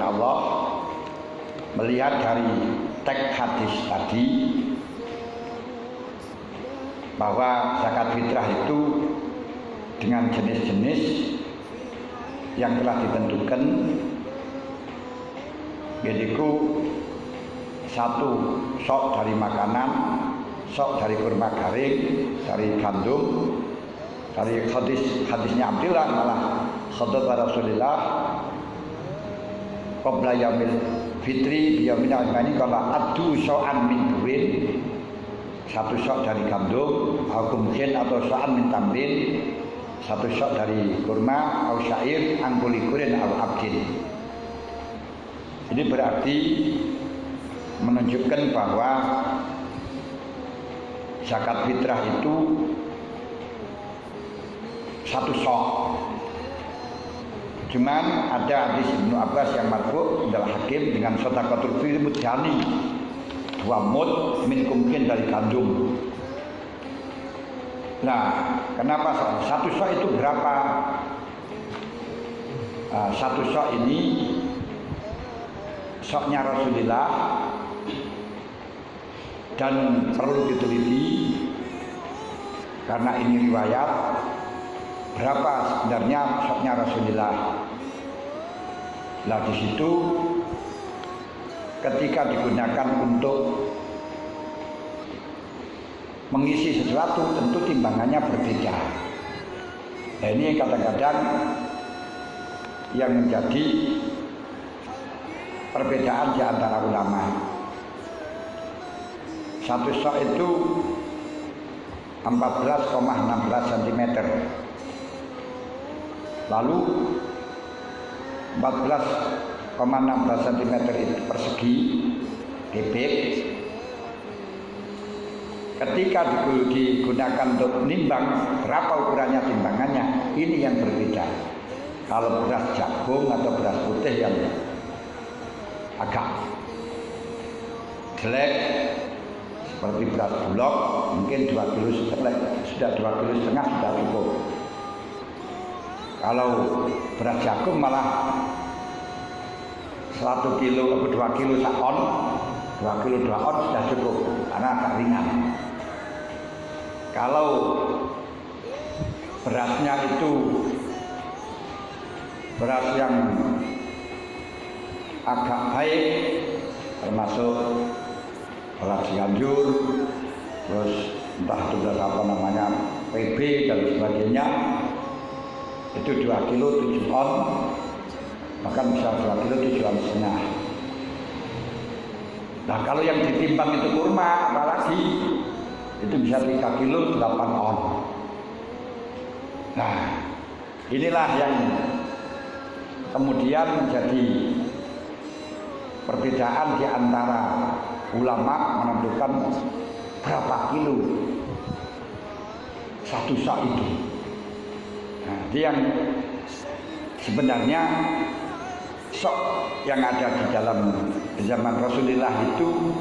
Allah melihat dari teks hadis tadi bahwa zakat fitrah itu dengan jenis-jenis yang telah ditentukan, yaitu satu sok dari makanan, sok dari kurma garing, dari gandum, dari hadisnya Abdillah malah khutbah Rasulullah qabla yaumil fitri biyamin al-mani kala adu so'an min burin, satu sok dari gandum al-kumhin atau so'an min tamrin, satu sok dari kurma atau syair angkulikurin al-abdin. Ini berarti menunjukkan bahwa zakat fitrah itu satu sok. Cuman ada hadis Ibnu Abbas yang marfu adalah Hakim dengan shadaqatul fitri mudjani 2 mud min kumkin dari gandum. Nah, kenapa satu sok itu berapa? Satu sok ini soknya Rasulullah dan perlu diteliti karena ini riwayat berapa sebenarnya soknya Rasulullah. Nah di situ ketika digunakan untuk mengisi sesuatu tentu timbangannya berbeda. Nah ini kadang-kadang yang menjadi perbedaan di antara ulama. Satu sok itu 14,16 cm. Lalu 14,16 cm itu persegi debit. Ketika digunakan untuk nimbang berapa ukurannya timbangannya, ini yang berbeda. Kalau beras jagung atau beras putih yang agak jelek seperti beras bulog mungkin 2,5 kilo sudah 2,5 kilo sudah cukup. Kalau beras jagung malah 1 kilo atau 2 kilo on, 2 kilo 2 on sudah cukup karena agak ringan. Kalau berasnya itu beras yang agak baik, termasuk beras Cianjur, terus entah itu beras apa namanya PB dan sebagainya, itu 2 kilo 7 on, bahkan bisa 2 kilo 7 on setengah. Nah kalau yang ditimbang itu kurma apalagi itu bisa 3 kilo 8 on. Nah inilah yang kemudian menjadi perbedaan di antara ulama menentukan berapa kilo satu sak itu. Nah, itu yang sebenarnya sok yang ada di dalam zaman Rasulullah itu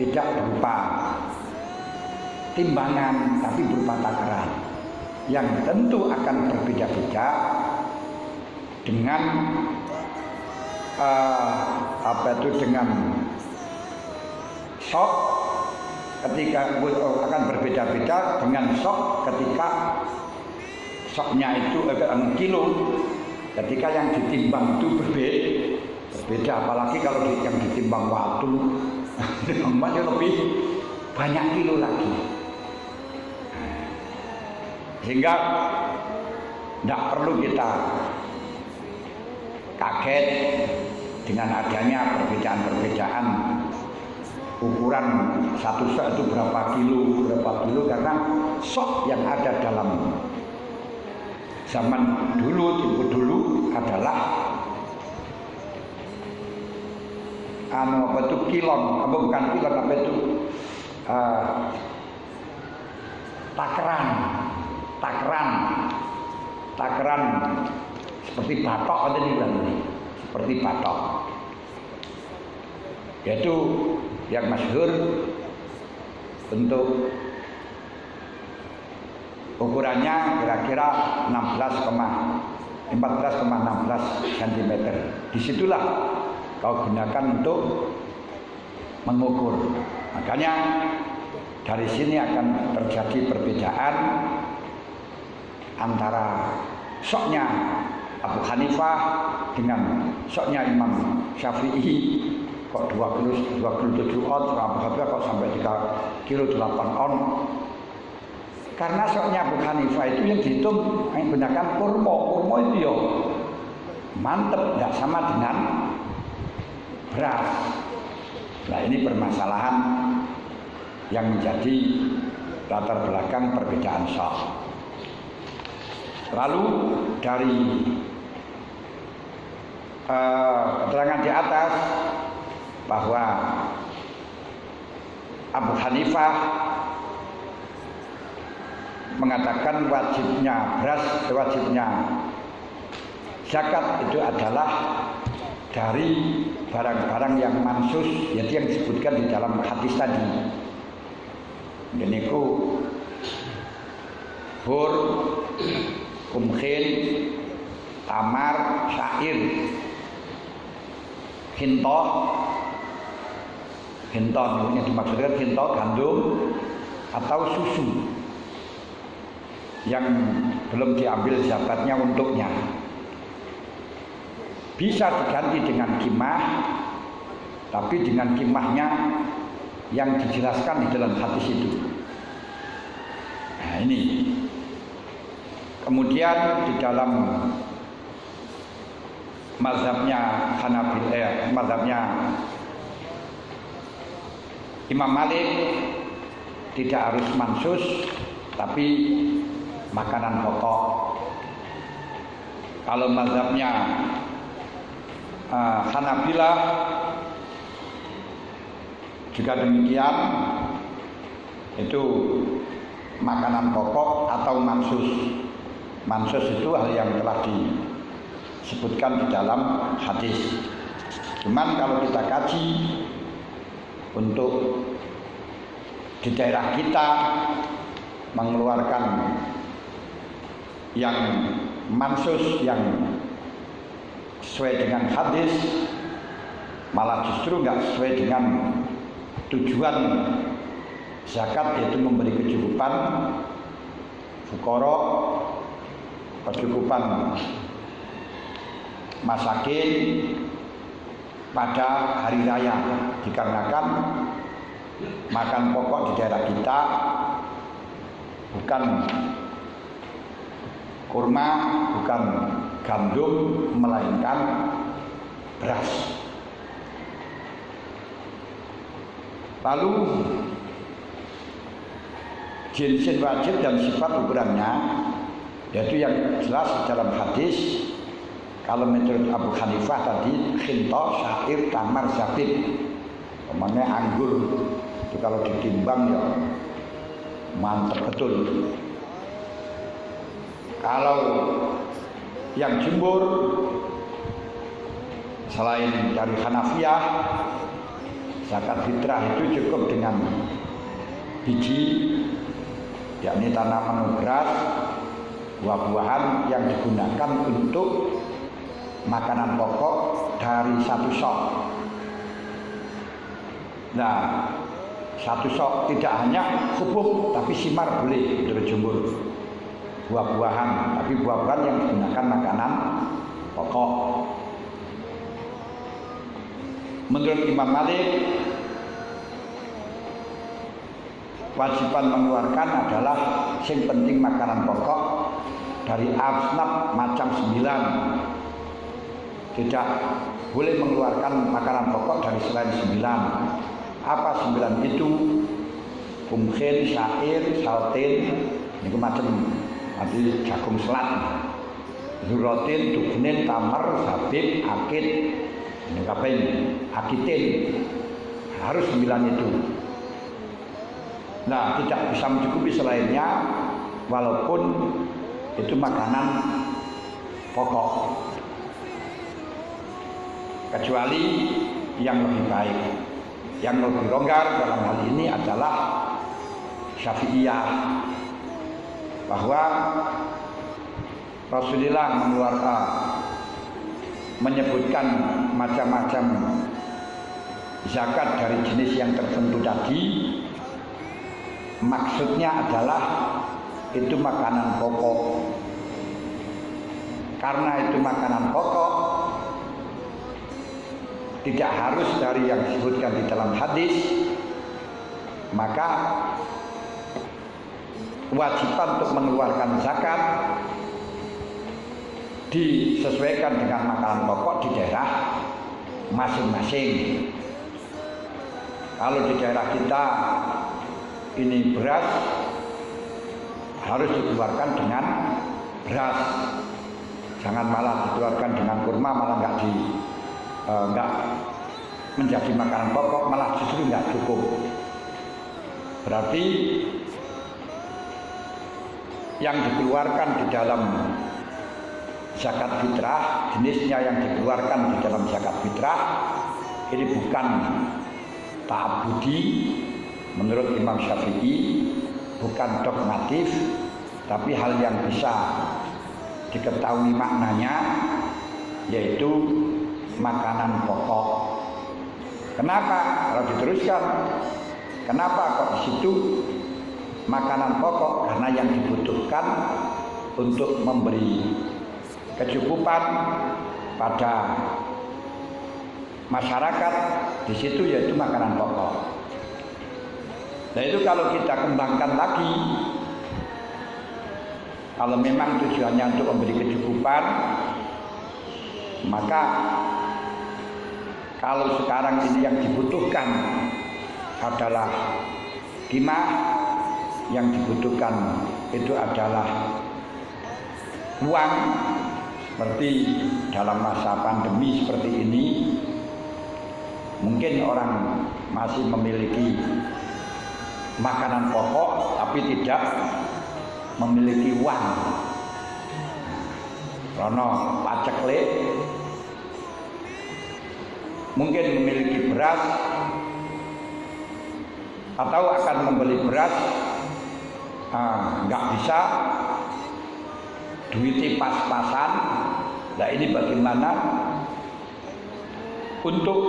tidak berupa timbangan tapi berupa takaran yang tentu akan berbeda-beda dengan dengan sok ketika akan berbeda-beda dengan sok ketika soknya itu kilo ketika yang ditimbang itu berbeda apalagi kalau yang ditimbang waktu masih lebih banyak kilo lagi, sehingga tidak perlu kita kaget dengan adanya perbedaan-perbedaan ukuran satu sok itu berapa kilo karena sok yang ada dalam zaman dulu adalah apa itu kilon, apa bukan kilon, apa itu takaran seperti batok ada di dalam ini, seperti batok, yaitu yang masyhur untuk ukurannya kira-kira 14,16 cm. Disitulah kau gunakan untuk mengukur. Makanya dari sini akan terjadi perbedaan antara soknya Abu Hanifah dengan soknya Imam Syafi'i. Kok 27 on, Abu Hanifah kok sampai 3 kilo 8 on. Karena soknya Abu Hanifah itu yang dihitung menggunakan kurma itu ya mantep, tidak sama dengan beras. Nah ini permasalahan yang menjadi latar belakang perbedaan sok. Lalu dari keterangan di atas bahwa Abu Hanifah mengatakan wajibnya zakat itu adalah dari barang-barang yang mansus, yaitu yang disebutkan di dalam hadis tadi. Ini ku bur, kumkhin, tamar, syair, hintoh, ini dimaksudkan hintoh, gandum atau susu yang belum diambil zakatnya untuknya. Bisa diganti dengan kimah, tapi dengan kimahnya yang dijelaskan di dalam hadis itu. Nah ini. Kemudian di dalam mazhabnya mazhabnya Imam Malik tidak harus mansus, tapi makanan pokok. Kalau mazhabnya Hanabilah juga demikian, itu makanan pokok atau mansus. Mansus itu hal yang telah disebutkan di dalam hadis. Cuman kalau kita kaji untuk di daerah kita mengeluarkan yang mansus yang sesuai dengan hadis, malah justru nggak sesuai dengan tujuan zakat, yaitu memberi kecukupan fukara, kecukupan masakin pada hari raya, dikarenakan makan pokok di daerah kita bukan kurma, bukan gandum, melainkan beras. Lalu jinsin wajib dan sifat ukurannya, yaitu yang jelas dalam hadis. Kalau menurut Abu Hanifah tadi khinto, syair, tamar, zabib, namanya anggur itu kalau ditimbang ya mantap betul. Kalau yang jumhur selain dari Hanafiyah, zakat fitrah itu cukup dengan biji, yakni tanaman beras, buah-buahan yang digunakan untuk makanan pokok dari satu sok. Nah, satu sok tidak hanya hubub, tapi simar boleh menurut jumhur. Buah-buahan, tapi buah-buahan yang digunakan makanan pokok. Menurut Imam Malik, wajiban mengeluarkan adalah yang penting makanan pokok dari asnaf macam 9. Tidak boleh mengeluarkan makanan pokok dari selain 9. Apa 9 itu? Kumkhin, syair, saltin, ini macam nanti jagung selat, zurotin, dugnin, tamar, zabib, akid, ini kapan? Akitin. Harus 9 itu. Nah, tidak bisa mencukupi selainnya, walaupun itu makanan pokok, kecuali yang lebih baik. Yang lebih longgar dalam hal ini adalah Syafi'iyah, bahwa Rasulullah menyebutkan macam-macam zakat dari jenis yang tertentu tadi, maksudnya adalah itu makanan pokok. Karena itu makanan pokok, tidak harus dari yang disebutkan di dalam hadis, maka kewajiban untuk mengeluarkan zakat disesuaikan dengan makanan pokok di daerah masing-masing. Kalau di daerah kita ini beras, harus dikeluarkan dengan beras. Jangan malah dikeluarkan dengan kurma, malah nggak menjadi makanan pokok, malah justru nggak cukup. Berarti yang dikeluarkan di dalam zakat fitrah, jenisnya yang dikeluarkan di dalam zakat fitrah ini bukan ta'abudi menurut Imam Syafi'i, bukan dogmatif, tapi hal yang bisa diketahui maknanya, yaitu makanan pokok. Kenapa? Kalau diteruskan, kenapa kok di situ makanan pokok? Karena yang dibutuhkan untuk memberi kecukupan pada masyarakat di situ yaitu makanan pokok. Nah itu kalau kita kembangkan lagi, kalau memang tujuannya untuk memberi kecukupan, maka kalau sekarang ini yang dibutuhkan adalah qimah, yang dibutuhkan itu adalah uang, seperti dalam masa pandemi seperti ini, mungkin orang masih memiliki makanan pokok tapi tidak memiliki uang. Karena paceklik mungkin memiliki beras atau akan membeli beras, nggak bisa, duitnya pas-pasan. Nah ini bagaimana untuk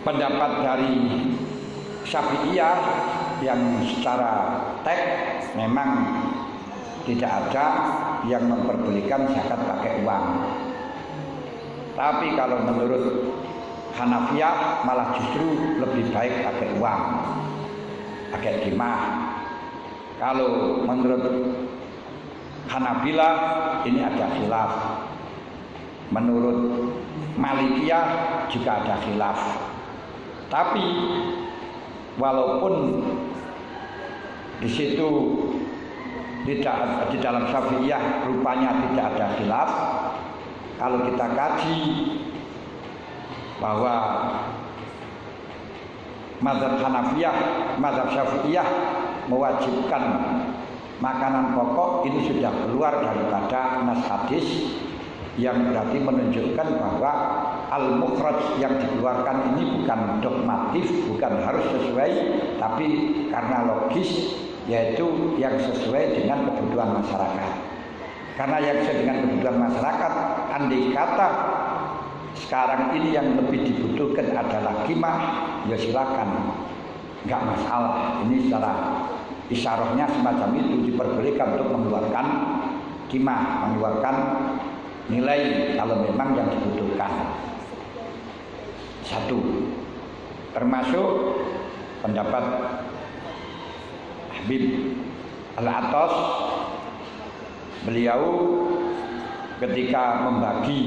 pendapat dari Syafi'iyah yang secara teks memang tidak ada yang memperbolehkan zakat pakai uang. Tapi kalau menurut Hanafiyah malah justru lebih baik pakai uang, pakai qimah. Kalau menurut Hanabilah ini ada khilaf. Menurut Malikiyah juga ada khilaf. Tapi walaupun di situ tidak, di dalam Syafi'iyah rupanya tidak ada khilaf, kalau kita kaji bahwa mazhab Hanafiyah, mazhab Syafi'iyah mewajibkan makanan pokok, ini sudah keluar daripada nas hadis yang berarti menunjukkan bahwa al-mukhraj yang dikeluarkan ini bukan dogmatif, bukan harus sesuai, tapi karena logis, yaitu yang sesuai dengan kebutuhan masyarakat. Karena yang sesuai dengan kebutuhan masyarakat, andai kata sekarang ini yang lebih dibutuhkan adalah qimah, ya silakan, nggak masalah. Ini secara isyarahnya semacam itu, diperbolehkan untuk mengeluarkan qimah, mengeluarkan nilai kalau memang yang dibutuhkan. Satu, termasuk pendapat Habib Al-Atas, beliau ketika membagi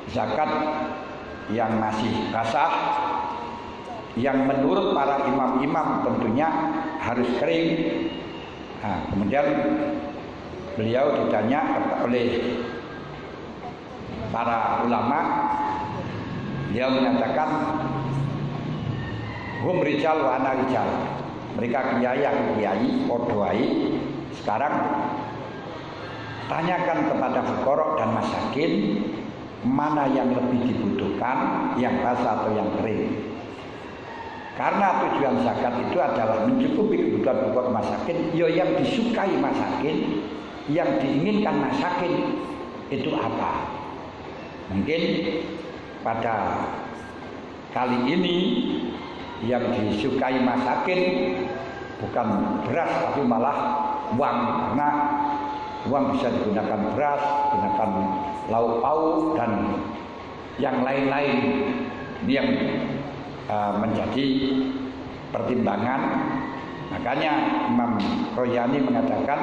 zakat yang masih basah, yang menurut para imam-imam tentunya harus kering. Nah, kemudian beliau ditanya oleh para ulama, beliau menyatakan hum rijal wa ana rijal. Mereka kiai, podoai. Sekarang tanyakan kepada fuqara dan masakin, mana yang lebih dibutuhkan, yang basah atau yang kering. Karena tujuan zakat itu adalah mencukupi kebutuhan pokok masakin, ya yang disukai masakin, yang diinginkan masakin itu apa? Mungkin pada kali ini yang disukai masakin bukan beras tapi malah uang, karena uang bisa digunakan beras, digunakan lauk pauk dan yang lain-lain. Ini yang menjadi pertimbangan. Makanya Imam Royani mengatakan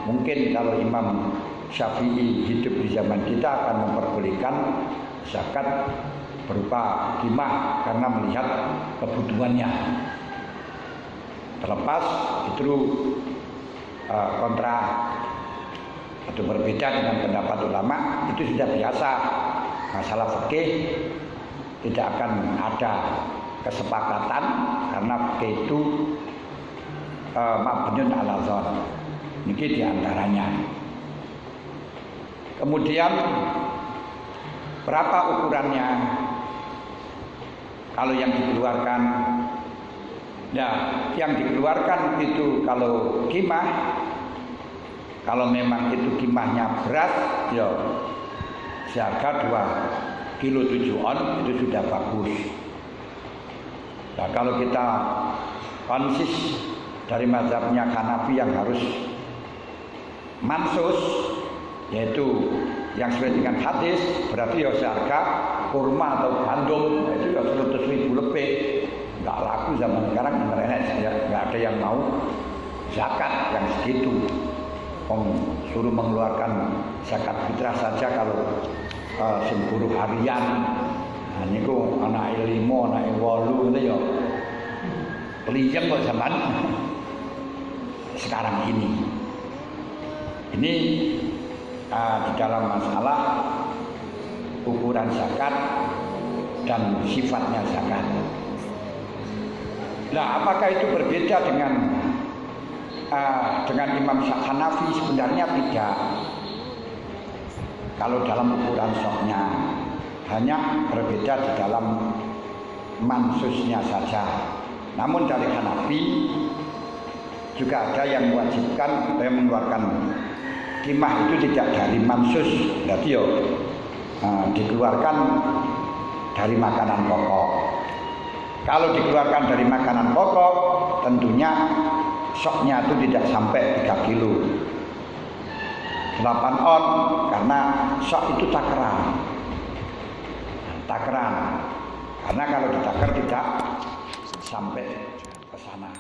mungkin kalau Imam Syafi'i hidup di zaman kita akan memperbolehkan zakat berupa timah karena melihat kebutuhannya. Terlepas itu kontra atau berbeda dengan pendapat ulama, itu sudah biasa. Masalah fikih tidak akan ada kesepakatan karena fikih itu mabniun ala dzan. Ini diantaranya. Kemudian berapa ukurannya? Kalau yang dikeluarkan, ya yang dikeluarkan itu kalau kimah, kalau memang itu kimahnya beras, ya seharga 2 kilo 7 on itu sudah bagus. Nah kalau kita konsis dari mazhabnya Hanafi yang harus mansus, yaitu yang sesuai dengan hadis, berarti ya seharga kurma atau gandum itu ya 100.000 lebih. Nggak laku zaman sekarang, nggak ada yang mau zakat yang segitu. Suruh mengeluarkan zakat fitrah saja kalau semburu harian. Nah niku anak 5, anak 8 itu ya liyem kok zaman sekarang ini. Ini di dalam masalah ukuran zakat dan sifatnya zakat. Nah, apakah itu berbeda dengan Imam Hanafi? Sebenarnya tidak. Kalau dalam ukuran soknya, hanya berbeda di dalam mansusnya saja. Namun dari Hanafi juga ada yang mewajibkan yang mengeluarkan kimah itu tidak dari mansus, berarti dikeluarkan dari makanan pokok. Kalau dikeluarkan dari makanan pokok, tentunya soknya itu tidak sampai 3 kilo 8 on, karena sok itu takaran. Karena kalau ditakar tidak sampai ke sana.